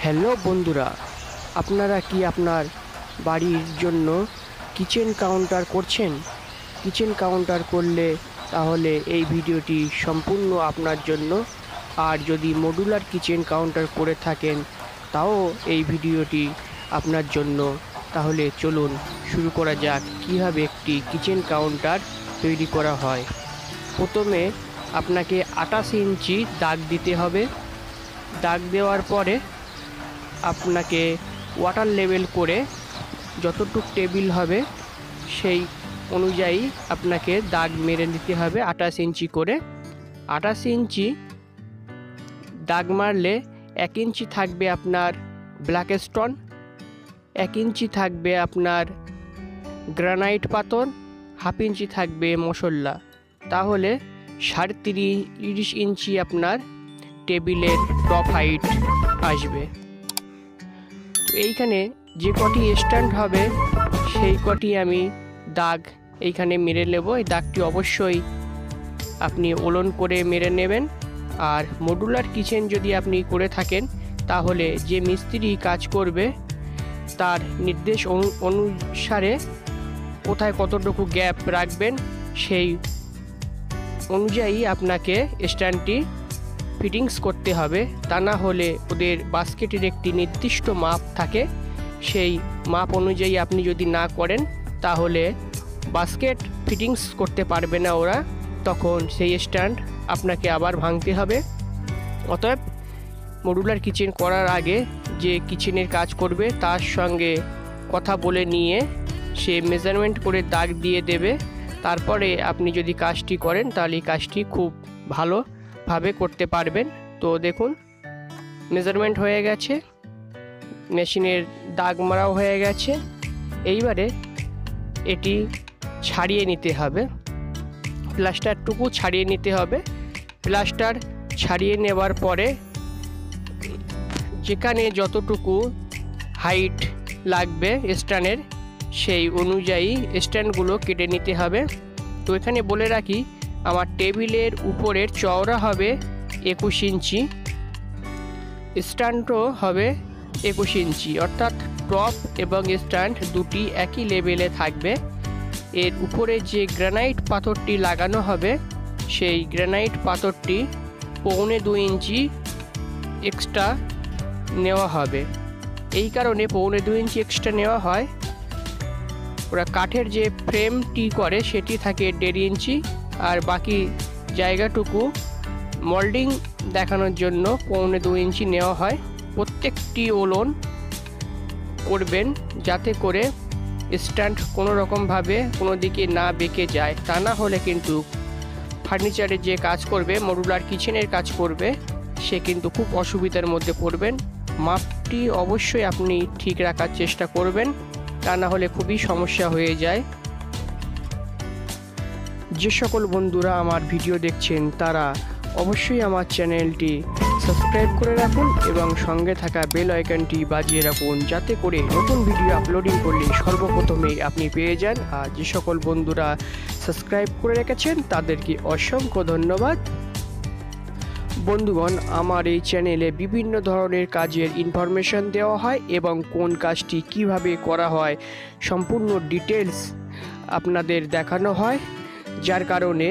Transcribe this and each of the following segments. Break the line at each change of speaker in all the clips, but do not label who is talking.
Hello বন্ধুরা, আপনারা কি আপনার বাড়ির জন্য কিচেন কাউন্টার করছেন? কিচেন কাউন্টার করলে তাহলে এই ভিডিওটি সম্পূর্ণ আপনার জন্য। আর যদি মডুলার কিচেন কাউন্টার করে থাকেন তাও এই ভিডিওটি আপনার জন্য। তাহলে চলুন শুরু করা যাক কীভাবে একটি কিচেন কাউন্টার তৈরি করা হয়। প্রথমে আপনাকে 28 ইঞ্চি দাগ দিতে হবে। দাগ দেওয়ার পরে আপনাকে ওয়াটার লেভেল করে যতটুক টেবিল হবে সেই অনুযায়ী আপনাকে দাগ মেরে নিতে হবে 28 ইঞ্চি করে। 28 ইঞ্চি দাগ মারলে 1 ইঞ্চি থাকবে আপনার ব্ল্যাক স্টোন, 1 ইঞ্চি থাকবে আপনার গ্রানাইট পাথর, হাফ ইঞ্চি থাকবে মশলা। তাহলে 30.5 ইঞ্চি আপনার টেবিলের টপ হাইট আসবে। তো এইখানে যে কটি স্ট্যান্ড হবে সেই কটি আমি দাগ এইখানে মেরে নেব। এই দাগটি অবশ্যই আপনি ওলন করে মেরে নেবেন। আর মডুলার কিচেন যদি আপনি করে থাকেন তাহলে যে মিস্ত্রি কাজ করবে তার নির্দেশ অনুসারে কোথায় কতটুকু গ্যাপ রাখবেন সেই অনুযায়ী আপনাকে স্ট্যান্ডটি ফিটিংস করতে হবে। তা না হলে ওদের বাস্কেটের একটি নির্দিষ্ট মাপ থাকে, সেই মাপ অনুযায়ী আপনি যদি না করেন তাহলে বাস্কেট ফিটিংস করতে পারবে না ওরা, তখন সেই স্ট্যান্ড আপনাকে আবার ভাঙতে হবে। অতএব মডুলার কিচেন করার আগে যে কিচেনের কাজ করবে তার সঙ্গে কথা বলে নিয়ে সে মেজারমেন্ট করে দাগ দিয়ে দেবে। তারপরে আপনি যদি কাজটি করেন তাহলে এই কাজটি খুব ভালোভাবে করতে পারবেন। তো দেখুন মেজারমেন্ট হয়ে গেছে, মেশিনের দাগ মারাও হয়ে গেছে। এইবারে এটি ছাড়িয়ে নিতে হবে, প্লাস্টারটুকু ছাড়িয়ে নিতে হবে। প্লাস্টার ছাড়িয়ে নেওয়ার পরে যেখানে যতটুকু হাইট লাগবে স্ট্যান্ডের সেই অনুযায়ী স্ট্যান্ডগুলো কেটে নিতে হবে। তো এখানে বলে রাখি আমার টেবিলের উপরের চওড়া হবে 21 ইঞ্চি, স্ট্যান্ডও হবে 21 ইঞ্চি, অর্থাৎ টপ এবং স্ট্যান্ড দুটি একই লেভেলে থাকবে। এর উপরে যে গ্রানাইট পাথরটি লাগানো হবে সেই গ্রানাইট পাথরটি 2.25 ইঞ্চি এক্সট্রা নেওয়া হবে। এই কারণে 2.25 ইঞ্চি এক্সট্রা নেওয়া হয়, ওরা কাঠের যে ফ্রেমটি করে সেটি থাকে 1.5 ইঞ্চি, আর বাকি জায়গাটুকু মোল্ডিং দেখানোর জন্য 2.25 ইঞ্চি নেওয়া হয়। প্রত্যেকটি ওলন করবেন যাতে করে স্ট্যান্ড কোনো রকমভাবে কোনো দিকে না বেঁকে যায়, তা না হলে কিন্তু ফার্নিচারের যে কাজ করবে, মডুলার কিচেনের কাজ করবে, সে কিন্তু খুব অসুবিধার মধ্যে পড়বেন। মাপটি অবশ্যই আপনি ঠিক রাখার চেষ্টা করবেন, তা না হলে খুবই সমস্যা হয়ে যায়। যে সকল বন্ধুরা আমার ভিডিও দেখছেন তারা অবশ্যই আমার চ্যানেলটি সাবস্ক্রাইব করে রাখুন এবং সঙ্গে থাকা বেল আইকনটি বাজিয়ে রাখুন, যাতে করে নতুন ভিডিও আপলোডিং করলে সর্বপ্রথমেই আপনি পেয়ে যান। আর যে সকল বন্ধুরা সাবস্ক্রাইব করে রেখেছেন তাদেরকে অসংখ্য ধন্যবাদ। বন্ধুগণ, আমার এই চ্যানেলে বিভিন্ন ধরনের কাজের ইনফরমেশন দেওয়া হয় এবং কোন কাজটি কিভাবে করা হয় সম্পূর্ণ ডিটেলস আপনাদের দেখানো হয়। যার কারণে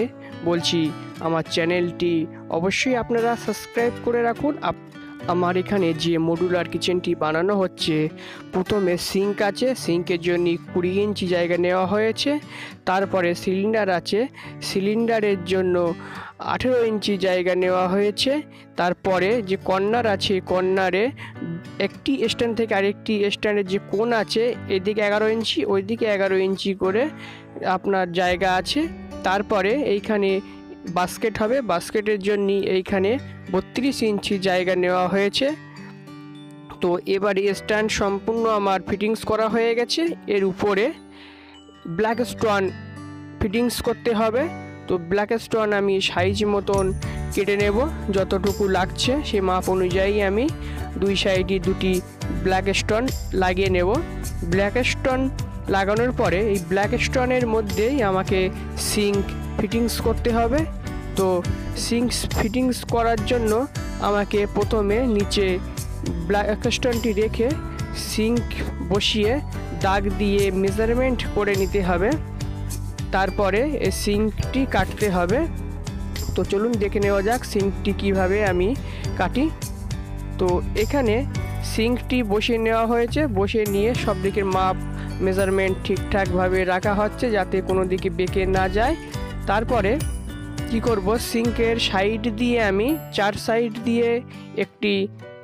বলছি আমার চ্যানেলটি অবশ্যই আপনারা সাবস্ক্রাইব করে রাখুন। আমার এখানে যে মডুলার কিচেনটি বানানো হচ্ছে, প্রথমে সিঙ্ক আছে, সিঙ্কের জন্য 20 ইঞ্চি জায়গা নেওয়া হয়েছে। তারপরে সিলিন্ডার আছে, সিলিন্ডারের জন্য 18 ইঞ্চি জায়গা নেওয়া হয়েছে। তারপরে যে কর্নার আছে, কর্নারে একটি স্ট্যান্ড থেকে আরেকটি স্ট্যান্ডের যে কোণ আছে, এদিকে 11 ইঞ্চি ওইদিকে 11 ইঞ্চি করে আপনার জায়গা আছে। তারপরে এইখানে বাস্কেট হবে, বাস্কেটের জন্য এইখানে 32 ইঞ্চি জায়গা নেওয়া হয়েছে। তো এবারে স্ট্যান্ড সম্পূর্ণ আমার ফিটিংস করা হয়ে গেছে। এর উপরে ব্ল্যাক স্টোন ফিটিংস করতে হবে। তো ব্ল্যাক স্টোন আমি সাইজ মতন কেটে নেব, যতটুকু লাগছে সে মাপ অনুযায়ী আমি দুই সাইডে দুটি ব্ল্যাক স্টোন লাগিয়ে নেব। ব্ল্যাক স্টোন লাগানোর পরে এই ব্ল্যাক স্টোনের মধ্যেই আমাকে সিঙ্ক ফিটিংস করতে হবে। তো সিঙ্ক ফিটিংস করার জন্য আমাকে প্রথমে নিচে ব্ল্যাক স্টোনটি রেখে সিঙ্ক বসিয়ে দাগ দিয়ে মেজারমেন্ট করে নিতে হবে, তারপরে এই সিঙ্কটি কাটতে হবে। তো চলুন দেখে নেওয়া যাক সিঙ্কটি কিভাবে আমি কাটি। তো এখানে সিঙ্কটি বসিয়ে নেওয়া হয়েছে, বসিয়ে নিয়ে সব দিকের মাপ মেজারমেন্ট ঠিকঠাকভাবে রাখা হচ্ছে যাতে কোনো দিকে বেঁকে না যায়। তারপরে কি করব, সিঙ্কের সাইড দিয়ে আমি 4 সাইড দিয়ে একটি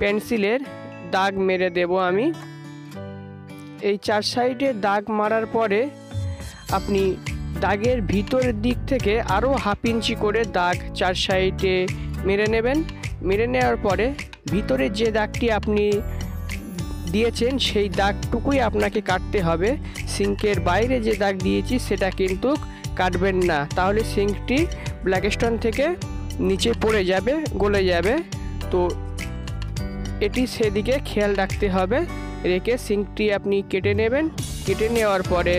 পেন্সিলের দাগ মেরে দেব। আমি এই 4 সাইডে দাগ মারার পরে আপনি দাগের ভিতরের দিক থেকে আরও 1/2 ইঞ্চি করে দাগ 4 সাইডে মেরে নেবেন। মেরে নেওয়ার পরে ভিতরে যে দাগটি আপনি দিয়েছেন সেই দাগটুকুই আপনাকে কাটতে হবে। সিঙ্কের বাইরে যে দাগ দিয়েছি সেটা কিন্তু কাটবেন না, তাহলে সিঙ্কটি ব্ল্যাক স্টোন থেকে নিচে পড়ে যাবে, গলে যাবে। তো এটি সেদিকে খেয়াল রাখতে হবে, রেখে সিঙ্কটি আপনি কেটে নেবেন। কেটে নেওয়ার পরে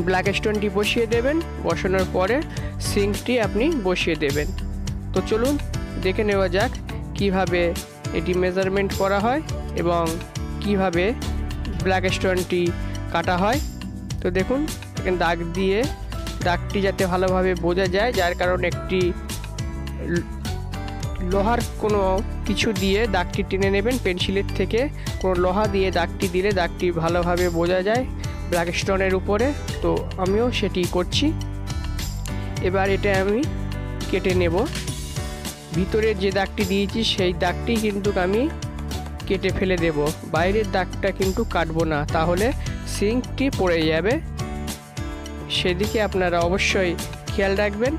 ব্ল্যাক স্টোনটি বসিয়ে দেবেন, বসানোর পরে সিঙ্কটি আপনি বসিয়ে দেবেন। তো চলুন দেখে নেওয়া যাক কিভাবে এটি মেজারমেন্ট করা হয় এবং কিভাবে ব্ল্যাক স্টোনটি কাটা হয়। তো দেখুন এখানে দাগ দিয়ে দাগটি যাতে ভালোভাবে বোঝা যায়, যার কারণে একটি লোহার কোনো কিছু দিয়ে দাগটি টেনে নেবেন পেন্সিলের থেকে। কোনো লোহা দিয়ে দাগটি দিলে দাগটি ভালোভাবে বোঝা যায় ব্ল্যাক স্টোনের উপরে। তো আমিও সেটি করছি। এবার এটা আমি কেটে নেব। ভিতরে যে দাগটি দিয়েছি সেই দাগটি কিন্তু আমি কেটে ফেলে দেব, বাইরের দাগটা কিন্তু কাটবো না, তাহলে সিঙ্কটি পড়ে যাবে। সেদিকে আপনারা অবশ্যই খেয়াল রাখবেন।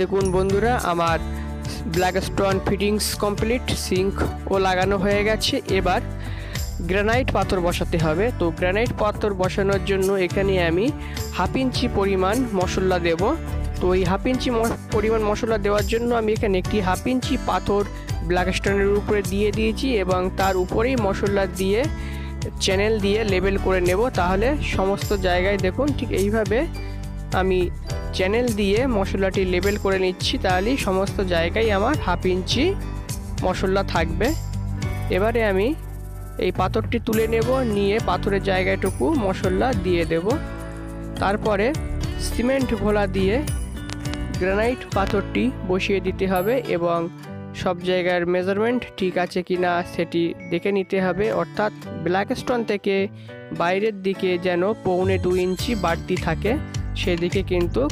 দেখুন বন্ধুরা, আমার ব্ল্যাক স্টোন ফিটিংস কমপ্লিট, সিঙ্কও লাগানো হয়ে গেছে। এবার গ্রানাইট পাথর বসাতে হবে। তো গ্রানাইট পাথর বসানোর জন্য এখানে আমি 1/2 ইঞ্চি পরিমাণ মশলা দেব। তো এই 1/2 ইঞ্চি পরিমাণ মশলা দেওয়ার জন্য আমি এখানে একটি 1/2 ইঞ্চি পাথর ব্ল্যাক স্টোনের উপরে দিয়ে দিয়েছি এবং তার উপরেই মশলা দিয়ে চ্যানেল দিয়ে লেবেল করে নেব। তাহলে সমস্ত জায়গায় দেখুন ঠিক এইভাবে আমি চ্যানেল দিয়ে মশলাটি লেবেল করে নিচ্ছি, তাহলেই সমস্ত জায়গায় আমার 1/2 ইঞ্চি মশলা থাকবে। এবারে আমি এই পাথরটি তুলে নেব, নিয়ে পাথরের জায়গাটুকু মশলা দিয়ে দেব। তারপরে সিমেন্ট ঘোলা দিয়ে গ্রানাইট পাথরটি বসিয়ে দিতে হবে এবং সব জায়গার মেজারমেন্ট ঠিক আছে কিনা সেটি দেখে নিতে হবে। অর্থাৎ ব্ল্যাক স্টোন থেকে বাইরের দিকে যেন 1.25 ইঞ্চি বাড়তি থাকে সেদিকে কিন্তু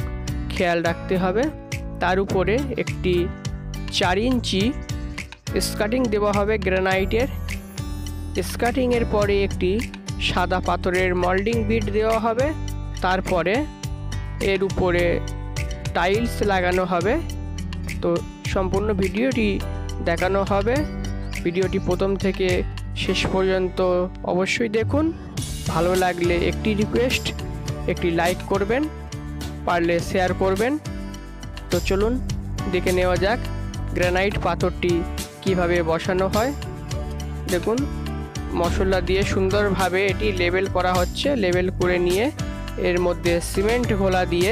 খেয়াল রাখতে হবে। তার উপরে একটি 4 ইঞ্চি স্কাটিং দেওয়া হবে গ্রানাইটের। স্কাটিংয়ের পরে একটি সাদা পাথরের মোল্ডিং বিট দেওয়া হবে। তারপরে এর উপরে টাইলস লাগানো হবে। তো সম্পূর্ণ ভিডিওটি দেখানো হবে। ভিডিওটি প্রথম থেকে শেষ পর্যন্ত অবশ্যই দেখুন। ভালো লাগলে একটি রিকোয়েস্ট, একটি লাইক করবেন, পারলে শেয়ার করবেন। তো চলুন দেখে নেওয়া যাক গ্রানাইট পাথরটি কিভাবে বসানো হয়। দেখুন মশলা দিয়ে সুন্দরভাবে এটি লেবেল করা হচ্ছে। লেবেল করে নিয়ে এর মধ্যে সিমেন্ট ঘোলা দিয়ে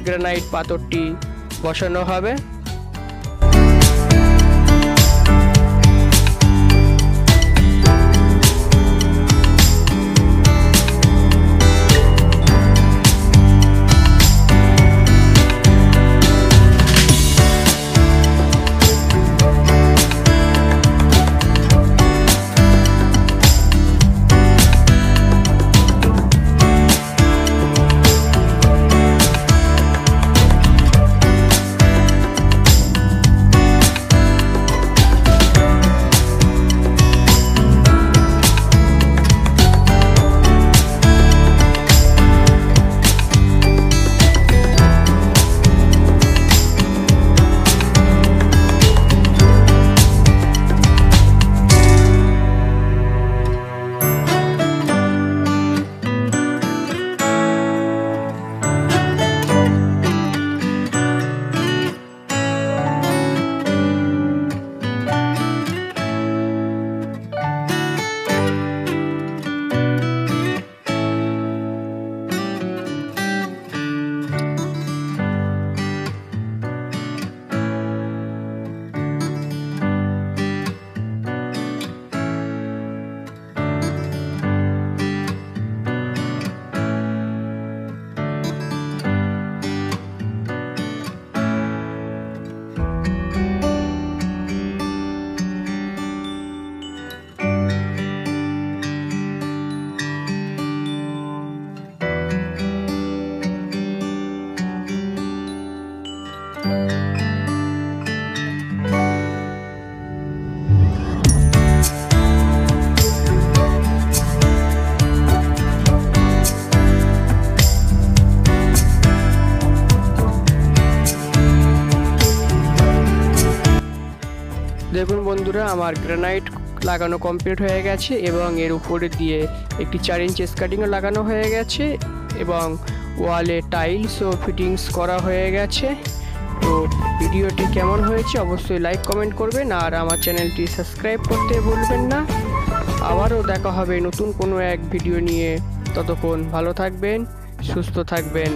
গ্রানাইট পাথরটি বসানো হবে। দেখুন বন্ধুরা, আমার গ্রানাইট লাগানো কমপ্লিট হয়ে গেছে এবং এর উপরে দিয়ে একটি 4 ইঞ্চি স্কার্টিংও লাগানো হয়ে গেছে এবং ওয়ালে টাইলসও ফিটিংস করা হয়ে গেছে। তো ভিডিওটি কেমন হয়েছে অবশ্যই লাইক কমেন্ট করবেন আর আমার চ্যানেলটি সাবস্ক্রাইব করতে ভুলবেন না। আবারও দেখা হবে নতুন কোনো এক ভিডিও নিয়ে। ততক্ষণ ভালো থাকবেন, সুস্থ থাকবেন।